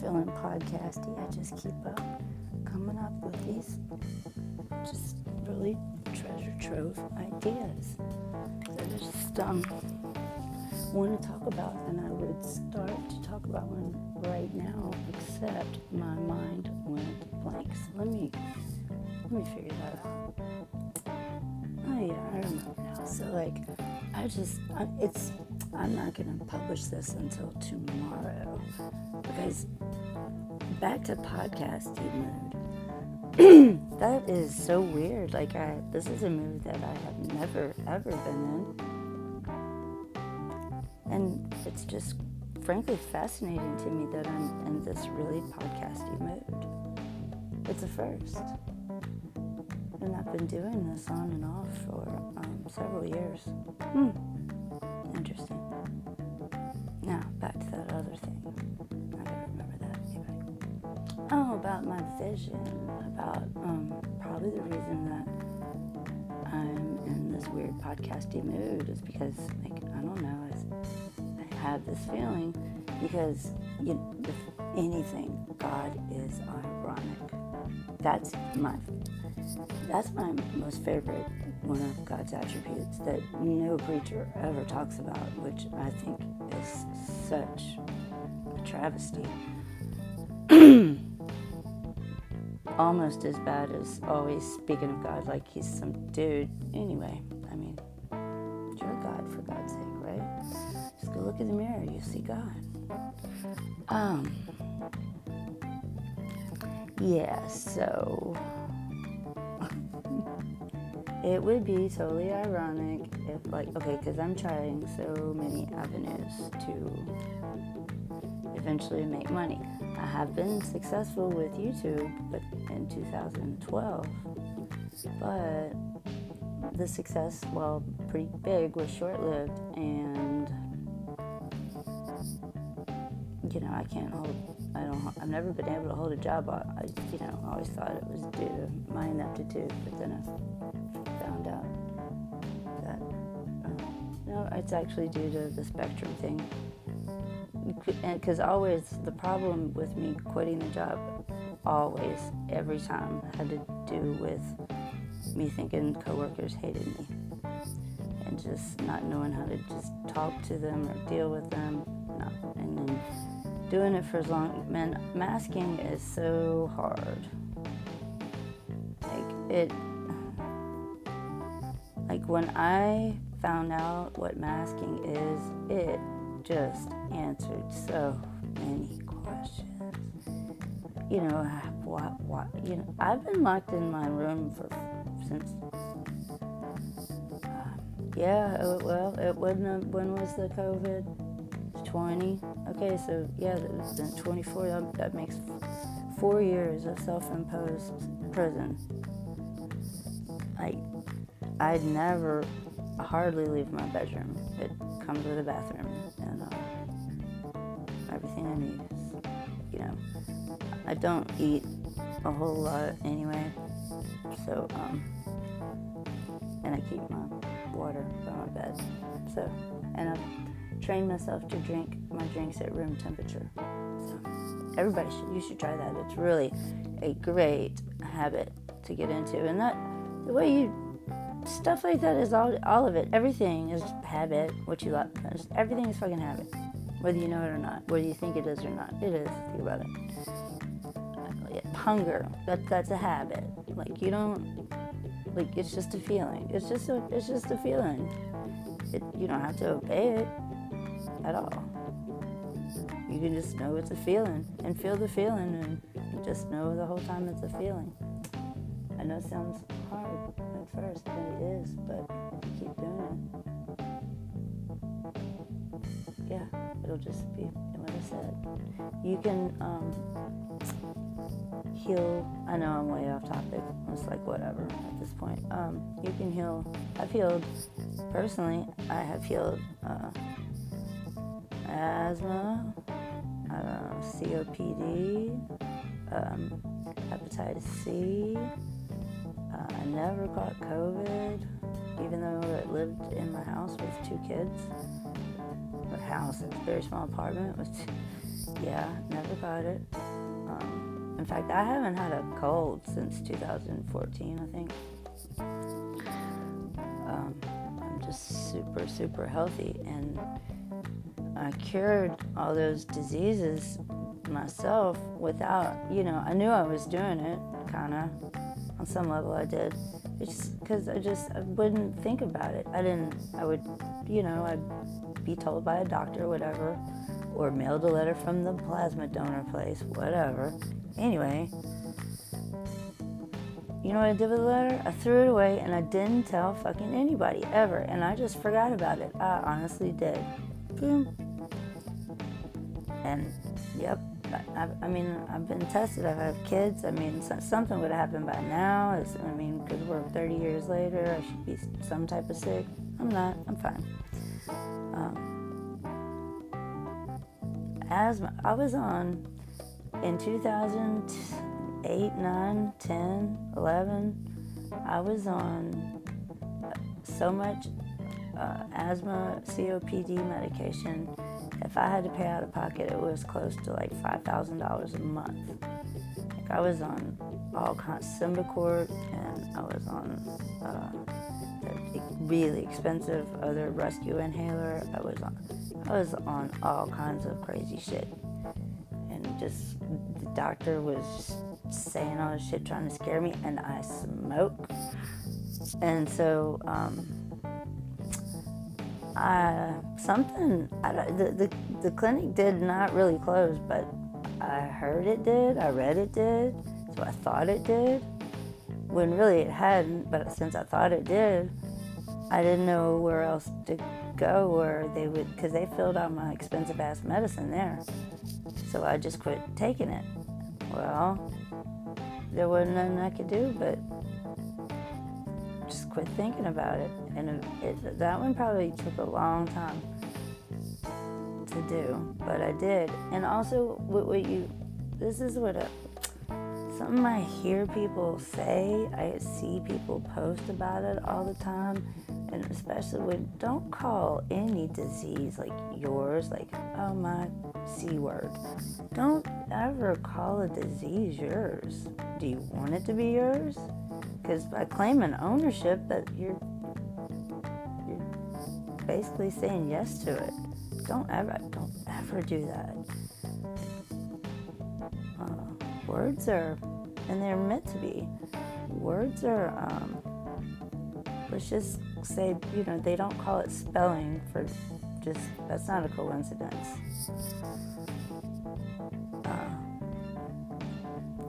Feeling Podcasty. I just keep coming up with these just really treasure trove ideas that I just want to talk about, and I would start to talk about one right now, except my mind went blank. So let me figure that out. Oh yeah, I remember now. So I'm not going to publish this until tomorrow, because back to podcasting mode. That is so weird. This is a mood that I have never ever been in, and it's just frankly fascinating to me that I'm in this really podcasty mood. It's a first, and I've been doing this on and off for several years. Interesting. Now, back to that other thing. I gotta remember that. Anyway. Oh, about my vision. About probably the reason that I'm in this weird podcasty mood is because, I don't know, I have this feeling because, if anything, God is ironic. That's my most favorite one of God's attributes that no preacher ever talks about, which I think is such a travesty. Almost as bad as always speaking of God like he's some dude. Anyway, you're God, for God's sake, right? Just go look in the mirror, you see God. So it would be totally ironic if, because I'm trying so many avenues to eventually make money. I have been successful with YouTube, but in 2012, but the success, while pretty big, was short-lived, and I've never been able to hold a job. I always thought it was due to my ineptitude, but then I found out that no, it's actually due to the spectrum thing. Because always the problem with me quitting the job, always, every time, had to do with me thinking coworkers hated me and just not knowing how to just talk to them or deal with them. No, and then doing it for as long. Man, masking is so hard. When I found out what masking is, it just answered so many questions. What? I've been locked in my room since. It wouldn't have. When was the COVID? 20. Okay, so it's been 24. That makes 4 years of self-imposed prison. I'd never hardly leave my bedroom. It comes with a bathroom and everything I need. I don't eat a whole lot anyway, so and I keep my water by my bed. So, and I've trained myself to drink my drinks at room temperature. So everybody should try that. It's really a great habit to get into, and that the way stuff like that is all of it. Everything is habit. What you like, everything is fucking habit, whether you know it or not, whether you think it is or not. It is. Think about it. Hunger. That's a habit. You don't. It's just a feeling. It's just a feeling. You don't have to obey it at all. You can just know it's a feeling and feel the feeling, and you just know the whole time it's a feeling. I know it sounds hard at first, and it is, but if you keep doing it, it'll just be what I said. You can heal. I know I'm way off topic. It's whatever at this point. You can heal. I've healed, personally, I have healed asthma, COPD, hepatitis C. I never caught COVID, even though I lived in my house with 2 kids. A house, a very small apartment with Yeah, never got it. In fact, I haven't had a cold since 2014, I think. I'm just super, super healthy, and I cured all those diseases myself without, I knew I was doing it, kind of, on some level I did. It's just because I wouldn't think about it. I would, I'd be told by a doctor, whatever, or mailed a letter from the plasma donor place, whatever. Anyway, you know what I did with the letter? I threw it away, and I didn't tell fucking anybody, ever, and I just forgot about it. I honestly did. Boom. And, yep, I've been tested. I have kids. Something would have happened by now. Because we're 30 years later, I should be some type of sick. I'm not. I'm fine. Asthma. I was on, in 2008, 9, 10, 11, I was on so much asthma, COPD medication. If I had to pay out of pocket, it was close to like $5,000 a month. Like, I was on all kinds of Symbicort, and I was on the really expensive other rescue inhaler. I was on all kinds of crazy shit, and just the doctor was just saying all this shit trying to scare me, and I smoke, and so the clinic did not really close, but I heard it did, I read it did, so I thought it did, when really it hadn't. But since I thought it did, I didn't know where else to go where they would, because they filled out my expensive ass medicine there, so I just quit taking it. Well, there wasn't nothing I could do but just quit thinking about it. And that one probably took a long time to do, but I did. And also, something I hear people say, I see people post about it all the time, and especially don't call any disease like yours, like, oh, my C word. Don't ever call a disease yours. Do you want it to be yours? Because by claiming ownership, that you're basically saying yes to it. Don't ever do that. Words are, and they're meant to be. Words are, let's just say, they don't call it spelling for just, that's not a coincidence.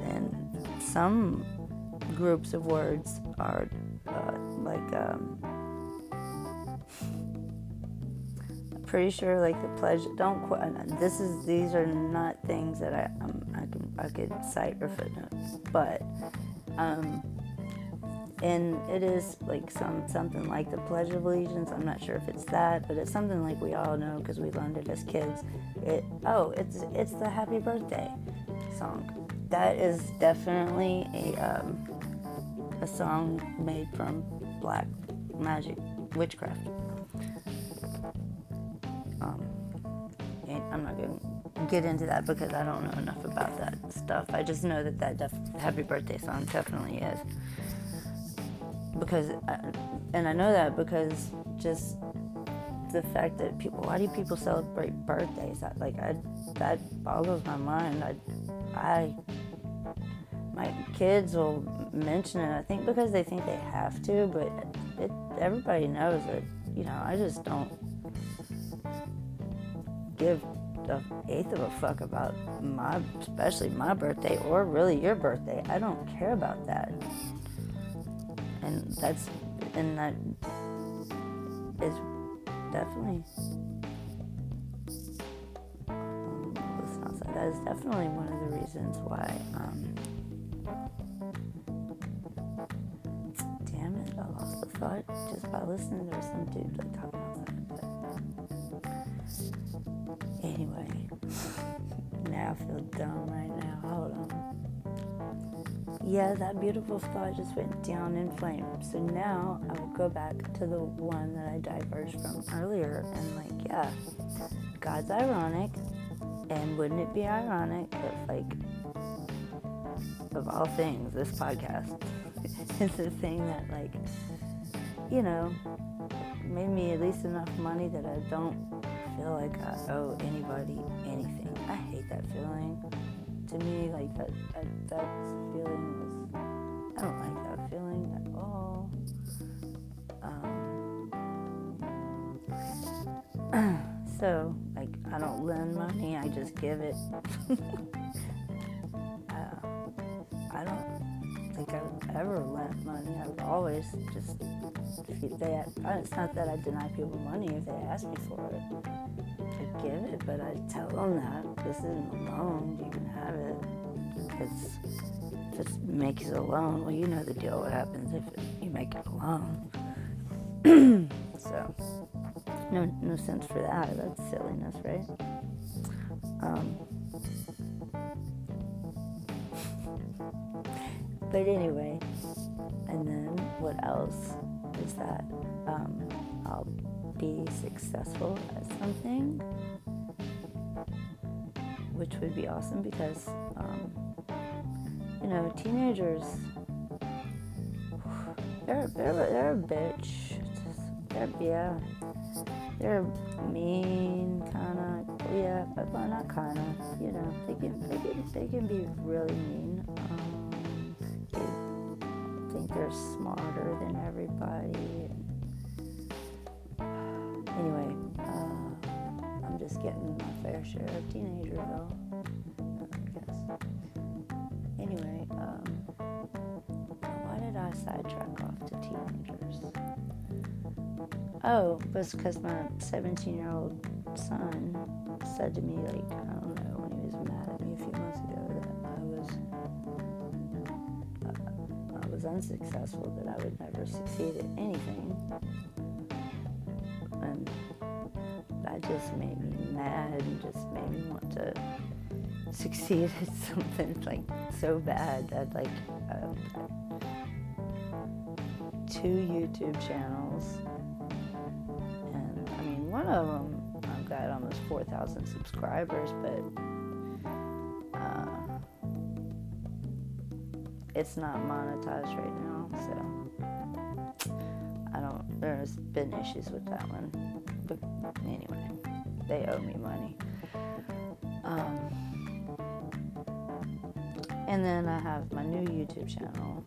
And some groups of words are pretty sure, like the pledge. These are not things that I could cite or footnotes, but and it is like something like the Pledge of Allegiance. I'm not sure if it's that, but it's something like we all know because we learned it as kids. It's the Happy Birthday song. That is definitely a song made from black magic, witchcraft. I'm not going to get into that because I don't know enough about that stuff. I just know that Happy Birthday song definitely is. And I know that because just the fact that why do people celebrate birthdays? That boggles my mind. My kids will mention it, I think because they think they have to, but everybody knows that, I just don't give an eighth of a fuck about especially my birthday or really your birthday. I don't care about that. And that is definitely, that is definitely one of the reasons why, damn it, I lost the thought just by listening. There was some dude talking outside, but anyway, now I feel dumb right now. Hold on. Yeah, that beautiful thought just went down in flames. So now I will go back to the one that I diverged from earlier, and God's ironic. And wouldn't it be ironic if, like, of all things, this podcast is the thing that, like, you know, made me at least enough money that I don't feel like I owe anybody anything. I hate that feeling. To me, like, that feeling is, I don't like that feeling at all. So, like, I don't lend money, I just give it. I don't think I've ever lent money. I would always just, it's not that I deny people money if they ask me for it. I give it, but I tell them that this isn't a loan, you can have it. Because if it makes it a loan, well, you know the deal, what happens if you make it a loan. So, no sense for that. That's silliness, right? But anyway, and then what else is that I'll be successful at something, which would be awesome because, you know, teenagers, they're a bitch. They're mean, well, not kinda, you know, they can be really mean. They think they're smarter than everybody. Anyway, I'm just getting my fair share of Teenagerville, I guess. Anyway, why did I sidetrack off to teenagers? Oh, it was because my 17-year-old son said to me, like, I don't know, when he was mad at me a few months ago, that I was unsuccessful, that I would never succeed at anything. And that just made me mad and just made me want to succeed at something, like, so bad that, like, 2 YouTube channels. One of them, I've got almost 4,000 subscribers, but it's not monetized right now, so there's been issues with that one. But anyway, they owe me money. And then I have my new YouTube channel,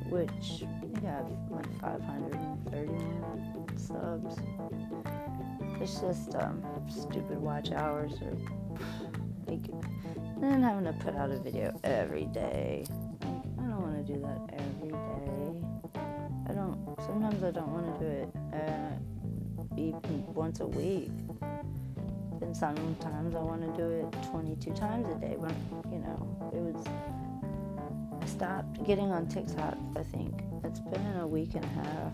which I think I have like 531 subs. It's just stupid watch hours, or like, and then having to put out a video every day. Like, I don't want to do that every day. Sometimes I don't want to do it even once a week. Then sometimes I want to do it 22 times a day. When, you know, I stopped getting on TikTok, I think. It's been a week and a half.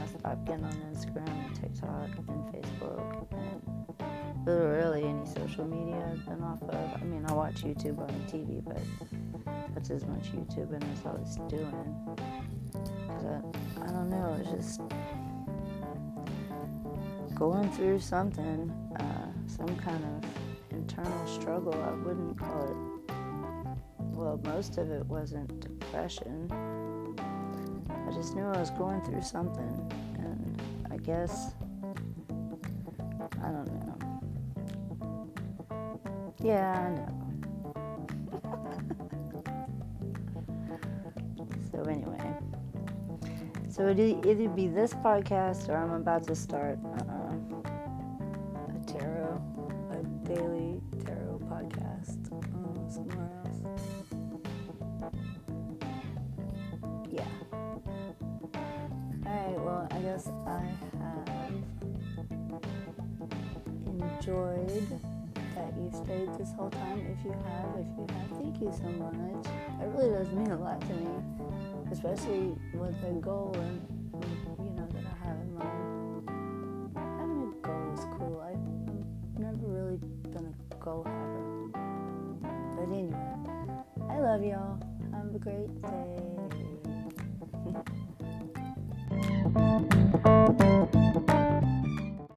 I stopped getting on Instagram and TikTok and Facebook and literally any social media I've been off of. I mean, I watch YouTube on the TV, but that's as much YouTube and that's all it's doing. Because I don't know, it's just going through something, some kind of internal struggle. I wouldn't call it, well, most of it wasn't depression. I just knew I was going through something, and I guess, I don't know. Yeah, I know. So anyway, so it'd either be this podcast or I'm about to start a daily tarot podcast somewhere else. Yeah. Alright, well, I guess I have enjoyed that you've stayed this whole time. If you have, thank you so much. It really does mean a lot to me, especially with the goal and, you know, that I have in mind. Having a goal is cool. I've never really been a goal haver. But anyway, I love y'all. Have a great day.